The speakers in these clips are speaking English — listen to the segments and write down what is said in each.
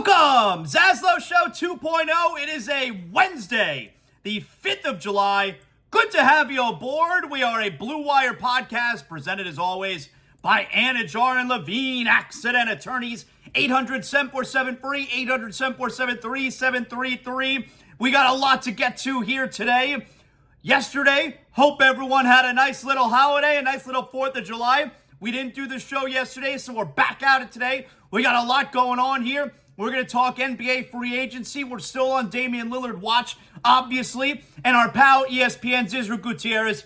Welcome! ZASLOW Show 2.0. It is a Wednesday, the 5th of July. Good to have you aboard. We are a Blue Wire podcast presented as always by Anidjar and Levine, accident attorneys. 800-7473, 800-7473-733. We got a lot to get to here today. Yesterday, hope everyone had a nice little holiday, a nice little 4th of July. We didn't do the show yesterday, so we're back at it today. We got a lot going on here. We're going to talk NBA free agency. We're still on Damian Lillard watch, obviously. And our pal, ESPN's Israel Gutierrez,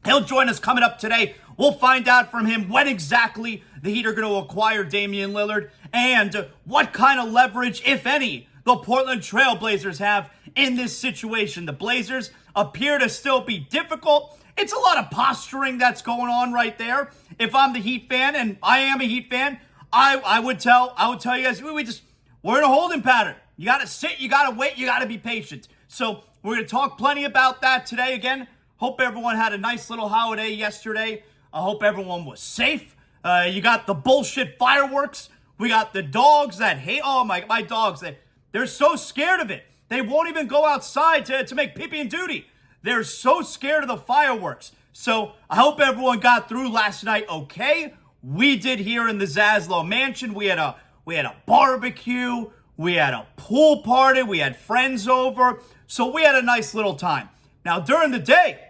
he'll join us coming up today. We'll find out from him when exactly the Heat are going to acquire Damian Lillard and what kind of leverage, if any, the Portland Trail Blazers have in this situation. The Blazers appear to still be difficult. It's a lot of posturing that's going on right there. If I'm the Heat fan, and I am a Heat fan, I would tell you guys, we're in a holding pattern. You got to sit, you got to wait, you got to be patient. So we're going to talk plenty about that today. Again, hope everyone had a nice little holiday yesterday. I hope everyone was safe. You got the bullshit fireworks. We got the dogs that hate, my dogs, they're so scared of it. They won't even go outside to make pee-pee and duty. They're so scared of the fireworks. So I hope everyone got through last night okay. We did here in the ZASLOW mansion. We had a barbecue. We had a pool party. We had friends over. So we had a nice little time. Now, during the day,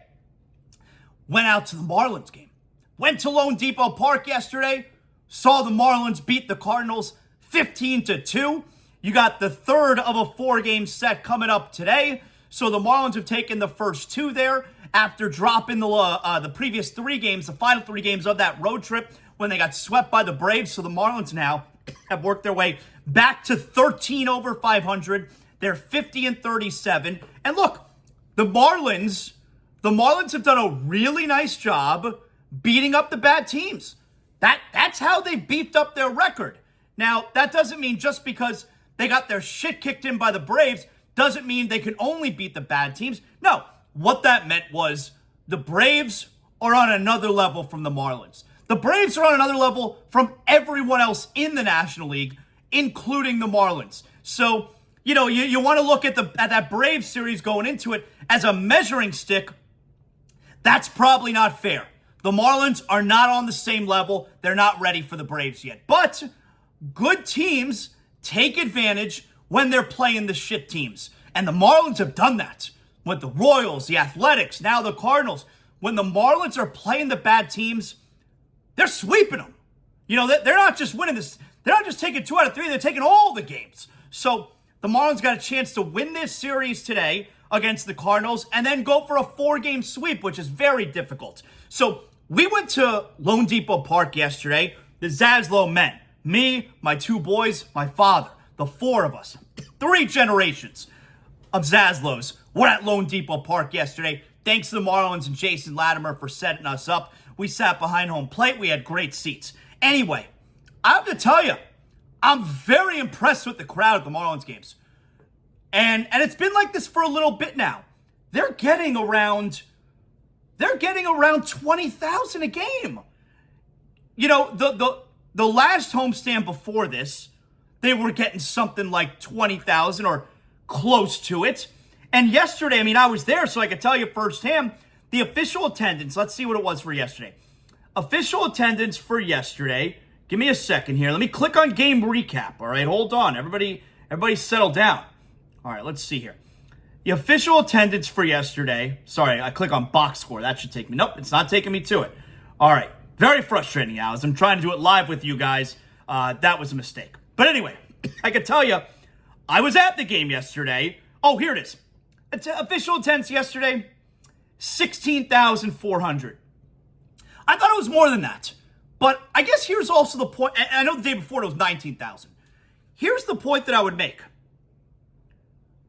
went out to the Marlins game. Went to Lone Depot Park yesterday. Saw the Marlins beat the Cardinals 15-2. You got the third of a 4-game set coming up today. So the Marlins have taken the first 2 there after dropping the previous 3 games, the final 3 games of that road trip when they got swept by the Braves. So the Marlins now have worked their way back to 13 over 500. They're 50-37. And look, the Marlins have done a really nice job beating up the bad teams. That's how they beefed up their record. Now, that doesn't mean just because they got their shit kicked in by the Braves doesn't mean they can only beat the bad teams. No, what that meant was the Braves are on another level from the Marlins. The Braves are on another level from everyone else in the National League, including the Marlins. So, you want to look at that Braves series going into it as a measuring stick. That's probably not fair. The Marlins are not on the same level. They're not ready for the Braves yet. But good teams take advantage when they're playing the shit teams. And the Marlins have done that with the Royals, the Athletics, now the Cardinals. When the Marlins are playing the bad teams, they're sweeping them. They're not just winning this. They're not just taking 2 out of 3. They're taking all the games. So the Marlins got a chance to win this series today against the Cardinals and then go for a 4-game sweep, which is very difficult. So we went to Lone Depot Park yesterday, the ZASLOW men. Me, my 2 boys, my father, the 4 of us. 3 generations of ZASLOWs were at Lone Depot Park yesterday. Thanks to the Marlins and Jason Latimer for setting us up. We sat behind home plate. We had great seats. Anyway, I have to tell you, I'm very impressed with the crowd at the Marlins games. And it's been like this for a little bit now. They're getting around 20,000 a game. The last homestand before this, they were getting something like 20,000 or close to it. And yesterday, I was there, so I could tell you firsthand, the official attendance, let's see what it was for yesterday. Official attendance for yesterday, give me a second here. Let me click on game recap, all right? Hold on. Everybody settle down. All right, let's see here. The official attendance for yesterday, sorry, I click on box score. That should take me. Nope, it's not taking me to it. All right, very frustrating now as I'm trying to do it live with you guys. That was a mistake. But anyway, I can tell you, I was at the game yesterday. Oh, here it is. Official attendance yesterday, 16,400. I thought it was more than that. But I guess here's also the point. And I know the day before it was 19,000. Here's the point that I would make.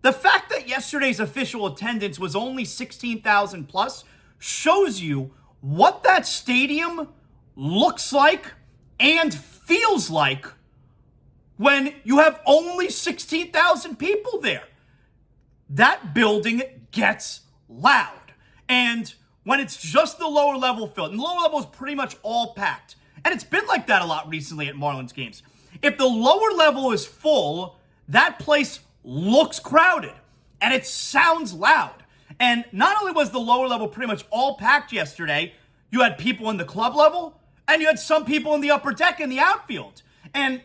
The fact that yesterday's official attendance was only 16,000 plus shows you what that stadium looks like and feels like when you have only 16,000 people there. That building gets loud. And when it's just the lower level filled, and the lower level is pretty much all packed, and it's been like that a lot recently at Marlins games. If the lower level is full, that place looks crowded and it sounds loud. And not only was the lower level pretty much all packed yesterday, you had people in the club level and you had some people in the upper deck in the outfield. And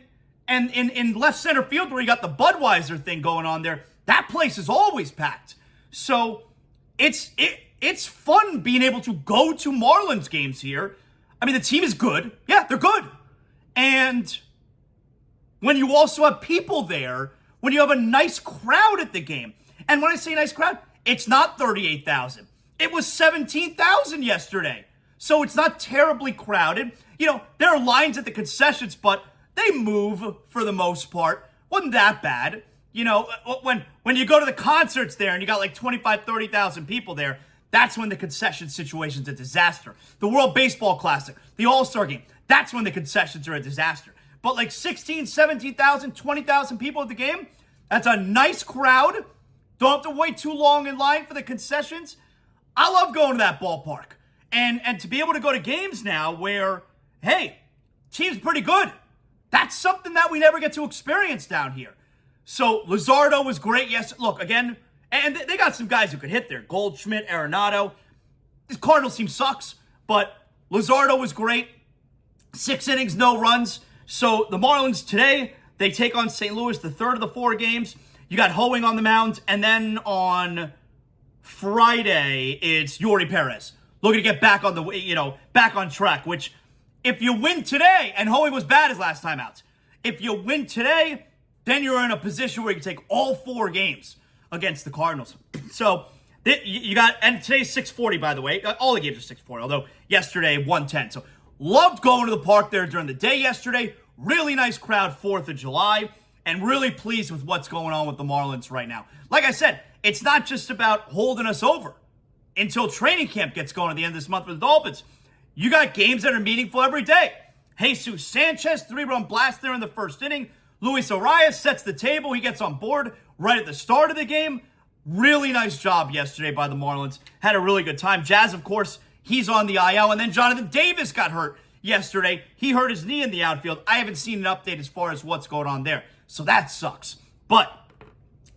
in left center field where you got the Budweiser thing going on there, that place is always packed. So it's fun being able to go to Marlins games here. I mean, the team is good. Yeah, they're good. And when you also have people there, when you have a nice crowd at the game. And when I say nice crowd, it's not 38,000. It was 17,000 yesterday. So it's not terribly crowded. You know, there are lines at the concessions, but they move for the most part. Wasn't that bad. You know, when you go to the concerts there and you got like 25, 30,000 people there, that's when the concession situation's a disaster. The World Baseball Classic, the All-Star Game, that's when the concessions are a disaster. But like 16, 17,000, 20,000 people at the game, that's a nice crowd. Don't have to wait too long in line for the concessions. I love going to that ballpark. And to be able to go to games now where, hey, team's pretty good. That's something that we never get to experience down here. So Luzardo was great. Yes, look, again, and they got some guys who could hit there. Goldschmidt, Arenado. This Cardinals team sucks, but Luzardo was great. 6 innings, no runs. So the Marlins today, they take on St. Louis, the third of the 4 games. You got Hoeing on the mound, and then on Friday, it's Yuri Perez. Looking to get back on back on track, which if you win today, and Hoeing was bad his last time out, if you win today, then you're in a position where you can take all 4 games against the Cardinals. So you got, and today's 6:40, by the way. All the games are 6:40, although yesterday 1:10. So loved going to the park there during the day yesterday. Really nice crowd, 4th of July, and really pleased with what's going on with the Marlins right now. Like I said, it's not just about holding us over until training camp gets going at the end of this month with the Dolphins. You got games that are meaningful every day. Jesus Sanchez, 3-run blast there in the first inning. Luis Arias sets the table. He gets on board right at the start of the game. Really nice job yesterday by the Marlins. Had a really good time. Jazz, of course, he's on the IL. And then Jonathan Davis got hurt yesterday. He hurt his knee in the outfield. I haven't seen an update as far as what's going on there. So that sucks. But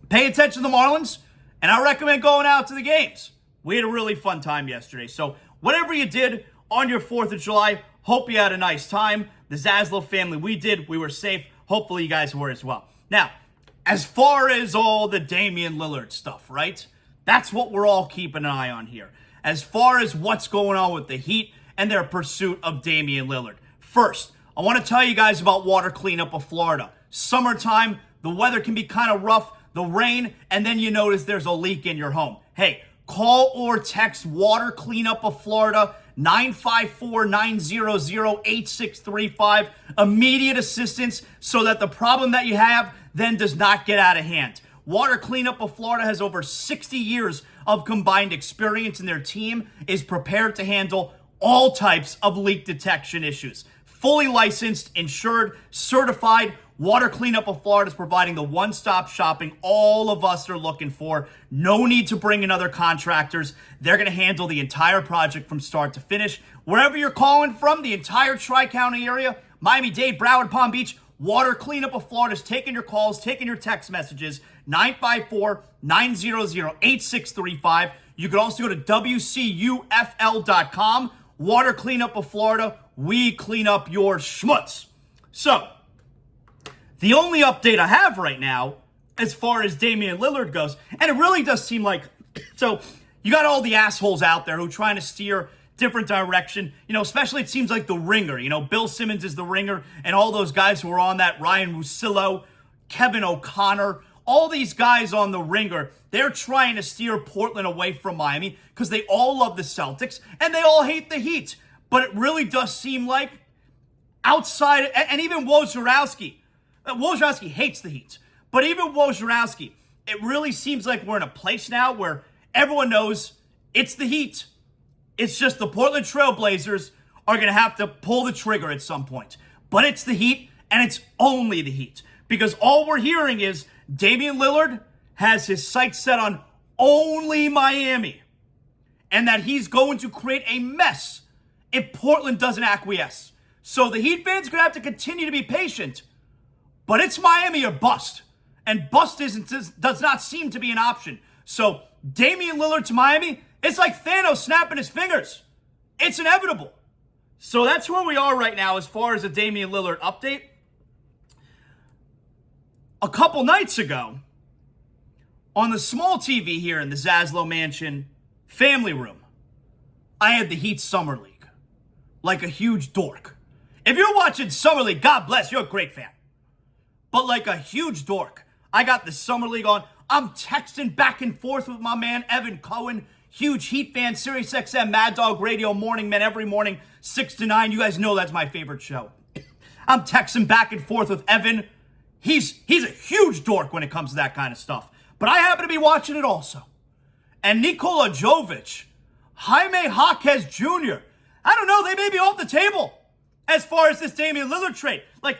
pay attention to the Marlins, and I recommend going out to the games. We had a really fun time yesterday. So whatever you did on your 4th of July, hope you had a nice time. The ZASLOW family, we did. We were safe. Hopefully you guys were as well. Now, as far as all the Damian Lillard stuff, right? That's what we're all keeping an eye on here. As far as what's going on with the Heat and their pursuit of Damian Lillard. First, I want to tell you guys about water cleanup of Florida. Summertime, the weather can be kind of rough, the rain, and then you notice there's a leak in your home. Hey, call or text Water Cleanup of Florida, 954-900-8635. Immediate assistance so that the problem that you have then does not get out of hand. Water Cleanup of Florida has over 60 years of combined experience, and their team is prepared to handle all types of leak detection issues. Fully licensed, insured, certified, Water Cleanup of Florida is providing the one-stop shopping all of us are looking for. No need to bring in other contractors. They're going to handle the entire project from start to finish. Wherever you're calling from, the entire Tri-County area, Miami-Dade, Broward, Palm Beach, Water Cleanup of Florida is taking your calls, taking your text messages, 954-900-8635. You can also go to WCUFL.com. Water Cleanup of Florida, we clean up your schmutz. So, the only update I have right now, as far as Damian Lillard goes, and it really does seem like, so you got all the assholes out there who are trying to steer different direction, especially it seems like the Ringer, Bill Simmons is the Ringer, and all those guys who are on that, Ryan Russillo, Kevin O'Connor, all these guys on the Ringer, they're trying to steer Portland away from Miami because they all love the Celtics and they all hate the Heat. But it really does seem like outside, and even Wojnarowski hates the Heat. But even Wojnarowski, it really seems like we're in a place now where everyone knows it's the Heat. It's just the Portland Trailblazers are going to have to pull the trigger at some point. But it's the Heat, and it's only the Heat. Because all we're hearing is Damian Lillard has his sights set on only Miami. And that he's going to create a mess if Portland doesn't acquiesce. So the Heat fans are going to have to continue to be patient. But it's Miami or bust. And bust does not seem to be an option. So Damian Lillard to Miami, it's like Thanos snapping his fingers. It's inevitable. So that's where we are right now as far as a Damian Lillard update. A couple nights ago, on the small TV here in the ZASLOW Mansion family room, I had the Heat Summer League. Like a huge dork. If you're watching Summer League, God bless, you're a great fan. But like a huge dork, I got the Summer League on. I'm texting back and forth with my man, Evan Cohen. Huge Heat fan, Sirius XM, Mad Dog Radio, Morning Men, every morning, 6 to 9. You guys know that's my favorite show. I'm texting back and forth with Evan. He's a huge dork when it comes to that kind of stuff. But I happen to be watching it also. And Nikola Jovic, Jaime Jaquez Jr., I don't know, they may be off the table as far as this Damian Lillard trade. Like,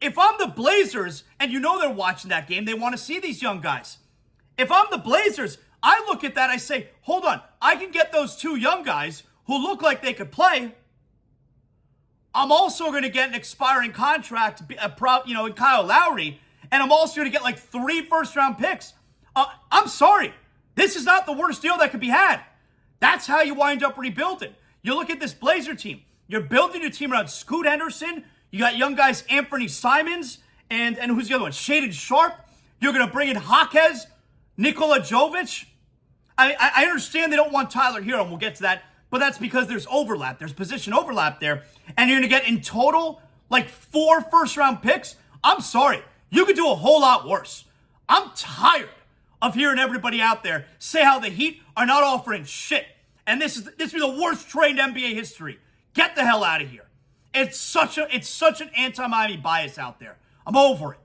if I'm the Blazers, and you know they're watching that game, they want to see these young guys. If I'm the Blazers, I look at that, I say, hold on, I can get those two young guys who look like they could play. I'm also going to get an expiring contract, in Kyle Lowry, and I'm also going to get like 3 first-round picks. I'm sorry. This is not the worst deal that could be had. That's how you wind up rebuilding. You look at this Blazer team. You're building your team around Scoot Henderson. You got young guys, Anthony Simons, and who's the other one? Shaden Sharp. You're going to bring in Jaquez, Nikola Jovic. I understand they don't want Tyler Hero, and we'll get to that, but that's because there's overlap. There's position overlap there, and you're going to get in total like 4 first-round picks. I'm sorry. You could do a whole lot worse. I'm tired of hearing everybody out there say how the Heat are not offering shit, and this is the worst trade in NBA history. Get the hell out of here. It's such an anti-Miami bias out there. I'm over it.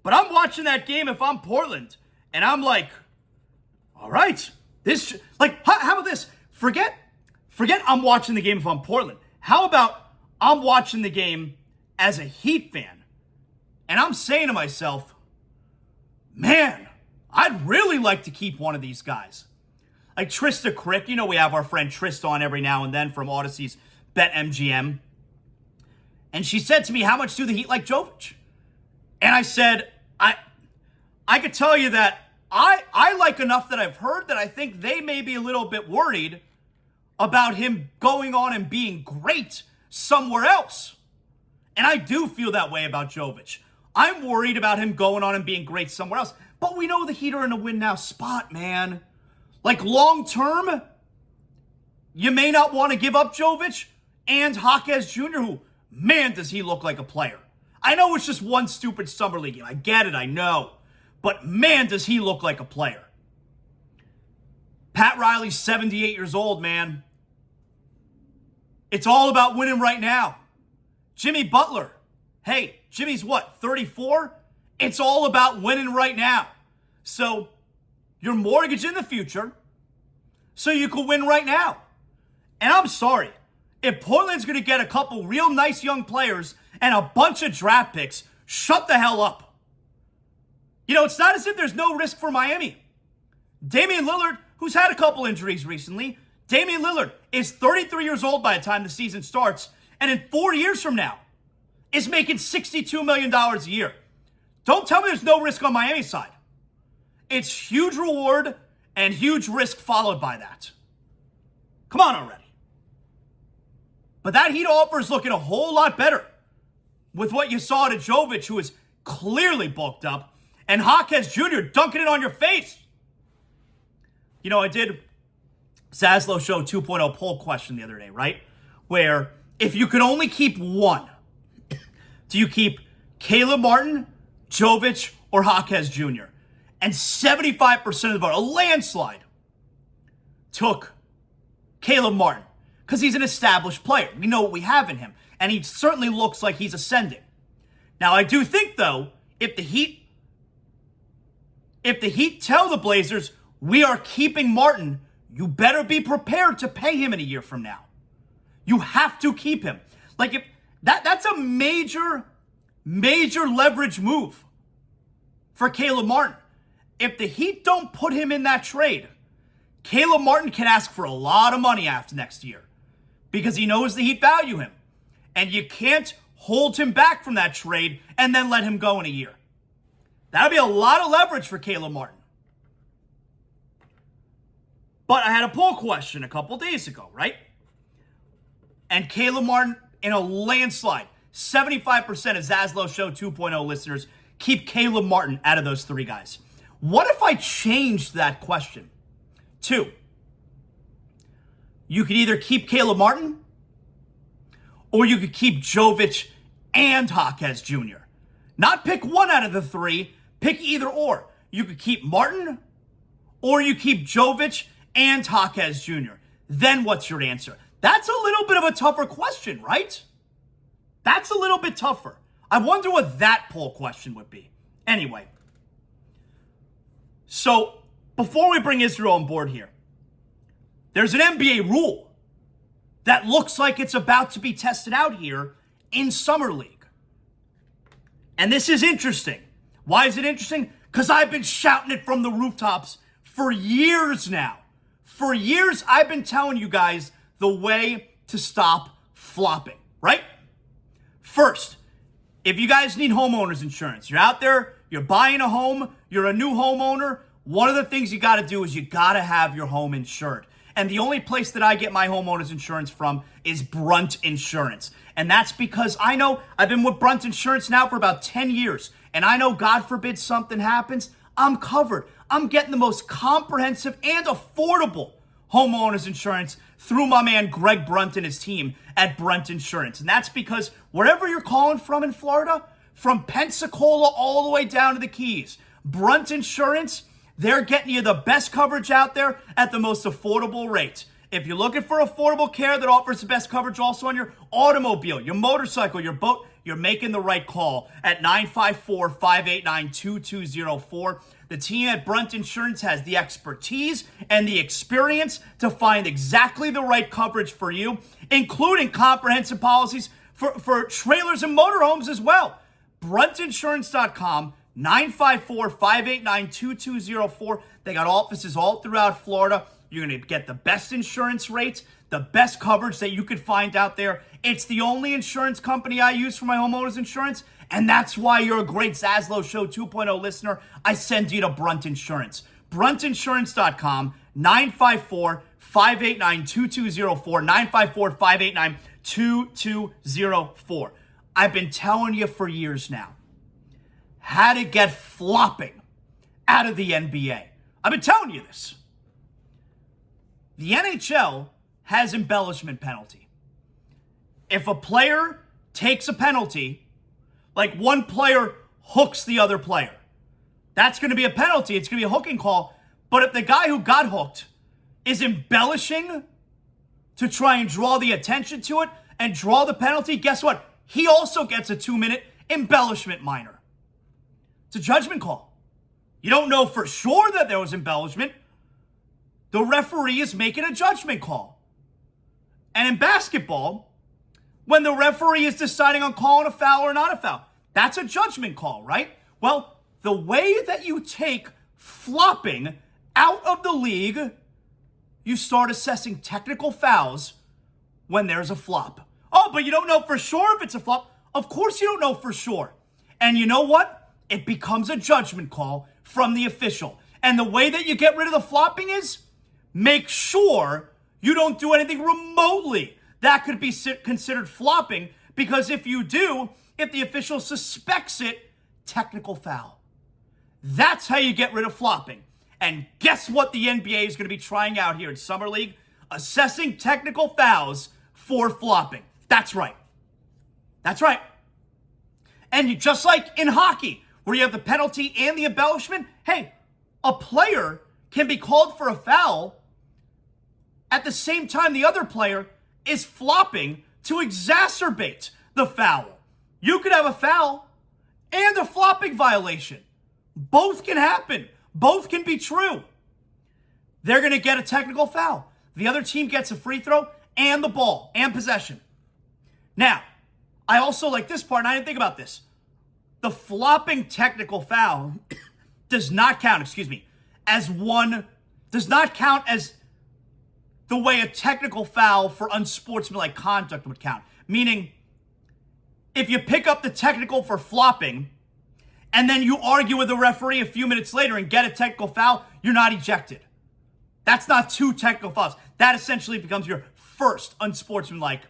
But I'm watching that game if I'm Portland, and I'm like, all right, how about this? Forget I'm watching the game if I'm Portland. How about I'm watching the game as a Heat fan, and I'm saying to myself, man, I'd really like to keep one of these guys. Like Trista Crick, you know we have our friend Trista on every now and then from Odyssey's BetMGM. And she said to me, how much do the Heat like Jovic? And I said, I could tell you that I like enough that I've heard that I think they may be a little bit worried about him going on and being great somewhere else. And I do feel that way about Jovic. I'm worried about him going on and being great somewhere else. But we know the Heat are in a win-now spot, man. Like, long-term, you may not want to give up Jovic and Jaquez Jr., who, man, does he look like a player. I know it's just one stupid Summer League game. I get it, I know. But, man, does he look like a player. Pat Riley's 78 years old, man. It's all about winning right now. Jimmy Butler. Hey, Jimmy's what, 34? It's all about winning right now. So, your mortgage in the future, so you can win right now. And I'm sorry, if Portland's going to get a couple real nice young players and a bunch of draft picks, shut the hell up. You know, it's not as if there's no risk for Miami. Damian Lillard, who's had a couple injuries recently, Damian Lillard is 33 years old by the time the season starts, and in 4 years from now, is making $62 million a year. Don't tell me there's no risk on Miami's side. It's huge reward and huge risk followed by that. Come on already. But that Heat offer is looking a whole lot better with what you saw to Jovic, who is clearly bulked up, and Jaquez Jr. dunking it on your face. You know, I did ZASLOW Show 2.0 poll question the other day, right? Where if you could only keep one, do you keep Caleb Martin, Jovic, or Jaquez Jr.? And 75% of the vote, a landslide, took Caleb Martin because he's an established player. We know what we have in him, and he certainly looks like he's ascending. Now, I do think, though, if the Heat tell the Blazers, we are keeping Martin, you better be prepared to pay him in a year from now. You have to keep him. Like, if that's a major leverage move for Caleb Martin. If the Heat don't put him in that trade, Caleb Martin can ask for a lot of money after next year because he knows the Heat value him. And you can't hold him back from that trade, and then let him go in a year. That would be a lot of leverage for Caleb Martin. But I had a poll question a couple days ago, right? And Caleb Martin, in a landslide, 75% of ZASLOW Show 2.0 listeners keep Caleb Martin out of those three guys. What if I changed that question to, you could either keep Caleb Martin or you could keep Jovic and Jaquez Jr. Not pick one out of the three, pick either or. You could keep Martin or you keep Jovic and Jaquez Jr. Then what's your answer? That's a little bit of a tougher question, right? That's a little bit tougher. I wonder what that poll question would be. Anyway, so before we bring Israel on board here, there's an NBA rule that looks like it's about to be tested out here in Summer League. And this is interesting. Why is it interesting? Because I've been shouting it from the rooftops for years now. For years, I've been telling you guys the way to stop flopping, right? First, if you guys need homeowners insurance, you're out there, you're buying a home, you're a new homeowner, one of the things you got to do is you got to have your home insured. And the only place that I get my homeowners insurance from is Brunt Insurance. And that's because I know I've been with Brunt Insurance now for about 10 years. And I know, God forbid something happens, I'm covered. I'm getting the most comprehensive and affordable homeowners insurance through my man Greg Brunt and his team at Brunt Insurance. And that's because wherever you're calling from in Florida, from Pensacola all the way down to the Keys, Brunt Insurance, they're getting you the best coverage out there at the most affordable rate. If you're looking for affordable care that offers the best coverage also on your automobile, your motorcycle, your boat, you're making the right call at 954-589-2204. The team at Brunt Insurance has the expertise and the experience to find exactly the right coverage for you, including comprehensive policies for trailers and motorhomes as well. BruntInsurance.com, 954-589-2204. They got offices all throughout Florida. You're going to get the best insurance rates, the best coverage that you could find out there. It's the only insurance company I use for my homeowners insurance, and that's why you're a great ZASLOW Show 2.0 listener. I send you to Brunt Insurance. BruntInsurance.com, 954-589-2204, 954-589-2204. I've been telling you for years now how to get flopping out of the NBA. I've been telling you this. The NHL has embellishment penalty. If a player takes a penalty, like one player hooks the other player, that's going to be a penalty. It's going to be a hooking call. But if the guy who got hooked is embellishing to try and draw the attention to it and draw the penalty, guess what? He also gets a 2-minute embellishment minor. It's a judgment call. You don't know for sure that there was embellishment. The referee is making a judgment call. And in basketball, when the referee is deciding on calling a foul or not a foul, that's a judgment call, right? Well, the way that you take flopping out of the league, you start assessing technical fouls when there's a flop. Oh, but you don't know for sure if it's a flop. Of course you don't know for sure. And you know what? It becomes a judgment call from the official. And the way that you get rid of the flopping is make sure you don't do anything remotely that could be considered flopping, because if you do, if the official suspects it, technical foul. That's how you get rid of flopping. And guess what the NBA is going to be trying out here in Summer League? Assessing technical fouls for flopping. That's right. That's right. And just like in hockey, where you have the penalty and the embellishment, hey, a player can be called for a foul at the same time the other player is flopping to exacerbate the foul. You could have a foul and a flopping violation. Both can happen. Both can be true. They're going to get a technical foul. The other team gets a free throw and the ball and possession. Now, I also like this part, and I didn't think about this. The flopping technical foul does not count, does not count as the way a technical foul for unsportsmanlike conduct would count. Meaning, if you pick up the technical for flopping and then you argue with the referee a few minutes later and get a technical foul, you're not ejected. That's not 2 technical fouls. That essentially becomes your first unsportsmanlike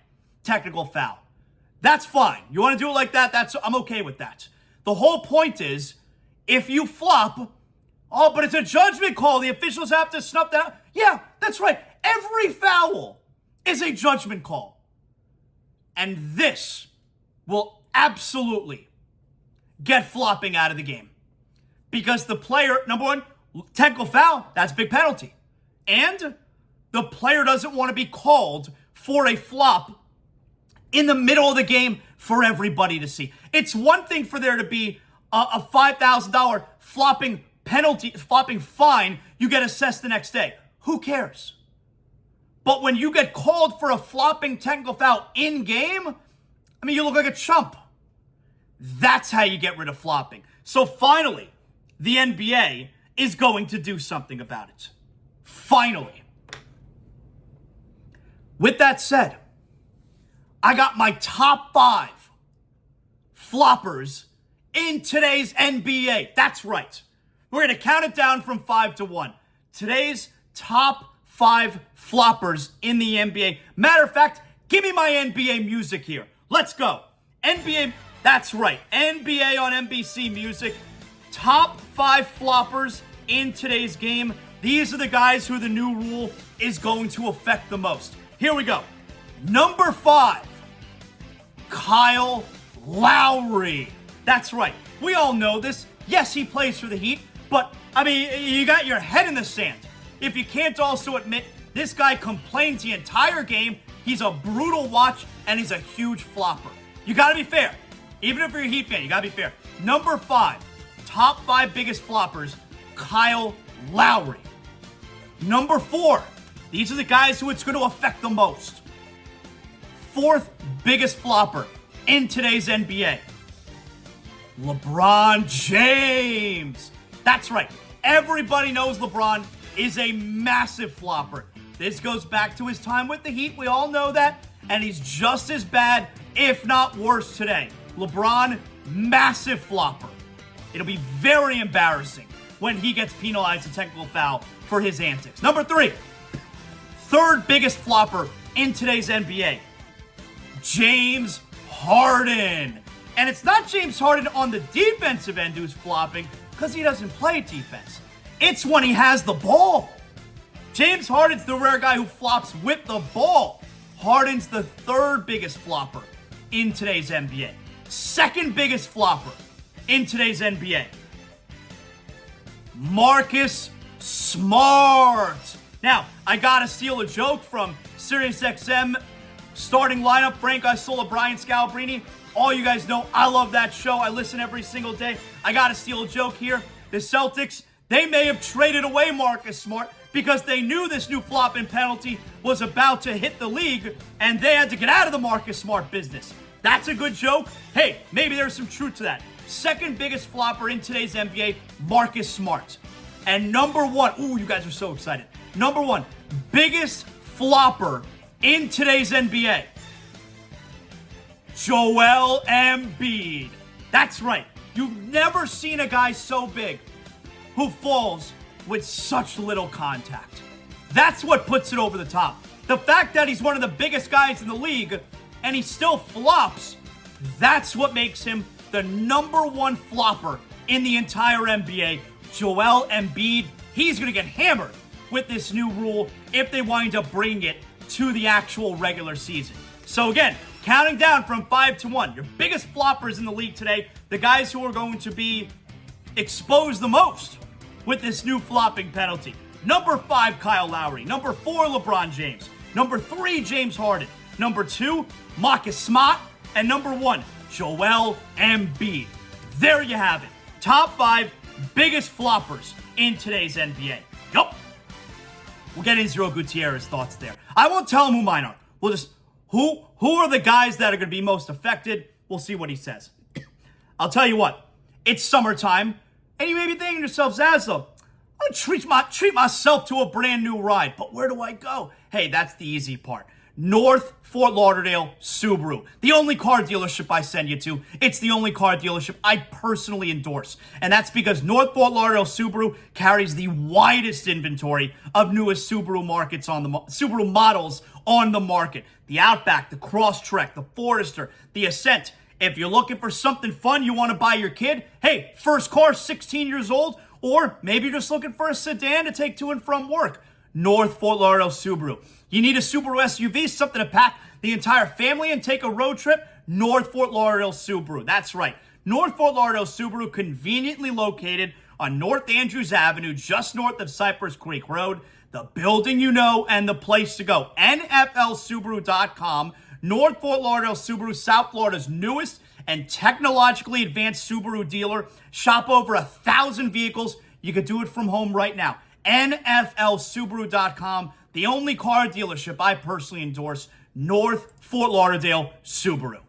technical foul. That's fine. You want to do it like that? I'm okay with that. The whole point is, if you flop, oh, but it's a judgment call. The officials have to snuff that out. Yeah, that's right. Every foul is a judgment call. And this will absolutely get flopping out of the game. Because the player, number one, technical foul, that's a big penalty. And the player doesn't want to be called for a flop in the middle of the game for everybody to see. It's one thing for there to be a $5,000 flopping fine you get assessed the next day. Who cares? But when you get called for a flopping technical foul in game, I mean, you look like a chump. That's how you get rid of flopping. So finally, the NBA is going to do something about it. Finally. With that said, I got my top 5 floppers in today's NBA. That's right. We're going to count it down from 5 to 1. Today's top 5 floppers in the NBA. Matter of fact, give me my NBA music here. Let's go. NBA, that's right. NBA on NBC Music. Top 5 floppers in today's game. These are the guys who the new rule is going to affect the most. Here we go. Number 5, Kyle Lowry. That's right. We all know this. Yes, he plays for the Heat, but, I mean, you got your head in the sand. If you can't also admit, this guy complains the entire game. He's a brutal watch, and he's a huge flopper. You got to be fair. Even if you're a Heat fan, you got to be fair. Number 5, top 5 biggest floppers, Kyle Lowry. Number 4, these are the guys who it's going to affect the most. 4th biggest flopper in today's NBA, LeBron James. That's right. Everybody knows LeBron is a massive flopper. This goes back to his time with the Heat. We all know that. And he's just as bad, if not worse today. LeBron, massive flopper. It'll be very embarrassing when he gets penalized a technical foul for his antics. Number 3, 3rd biggest flopper in today's NBA, James Harden. And it's not James Harden on the defensive end who's flopping because he doesn't play defense. It's when he has the ball. James Harden's the rare guy who flops with the ball. Harden's the 3rd biggest flopper in today's NBA. 2nd biggest flopper in today's NBA, Marcus Smart. Now, I gotta steal a joke from SiriusXM starting lineup, Frank Isola, Brian Scalabrine. All you guys know, I love that show. I listen every single day. I gotta steal a joke here. The Celtics, they may have traded away Marcus Smart because they knew this new flopping penalty was about to hit the league, and they had to get out of the Marcus Smart business. That's a good joke. Hey, maybe there's some truth to that. 2nd biggest flopper in today's NBA, Marcus Smart. And number 1, ooh, you guys are so excited. Number 1, biggest flopper in today's NBA, Joel Embiid. That's right. You've never seen a guy so big who falls with such little contact. That's what puts it over the top. The fact that he's one of the biggest guys in the league and he still flops, that's what makes him the number 1 flopper in the entire NBA. Joel Embiid, he's going to get hammered with this new rule if they wind up bringing it to the actual regular season. So again, counting down from 5 to 1, your biggest floppers in the league today, the guys who are going to be exposed the most with this new flopping penalty. Number 5, Kyle Lowry. Number 4, LeBron James. Number 3, James Harden. Number 2, Marcus Smart. And number 1, Joel Embiid. There you have it. Top 5 biggest floppers in today's NBA. Yup. We'll get Israel Gutierrez's thoughts there. I won't tell him who mine are. We'll just, who are the guys that are going to be most affected? We'll see what he says. I'll tell you what. It's summertime, and you may be thinking to yourself, ZASLOW, I'm going to treat myself to a brand new ride. But where do I go? Hey, that's the easy part. North Fort Lauderdale Subaru. The only car dealership I send you to. It's the only car dealership I personally endorse. And that's because North Fort Lauderdale Subaru carries the widest inventory of newest Subaru Subaru models on the market. The Outback, the Crosstrek, the Forester, the Ascent. If you're looking for something fun you want to buy your kid, hey, first car, 16 years old, or maybe you're just looking for a sedan to take to and from work. North Fort Lauderdale Subaru. You need a Subaru SUV, something to pack the entire family and take a road trip? North Fort Lauderdale Subaru. That's right. North Fort Lauderdale Subaru, conveniently located on North Andrews Avenue, just north of Cypress Creek Road. The building you know and the place to go. NFLSubaru.com. North Fort Lauderdale Subaru, South Florida's newest and technologically advanced Subaru dealer. Shop over 1,000 vehicles. You could do it from home right now. NFLSubaru.com, the only car dealership I personally endorse, North Fort Lauderdale Subaru.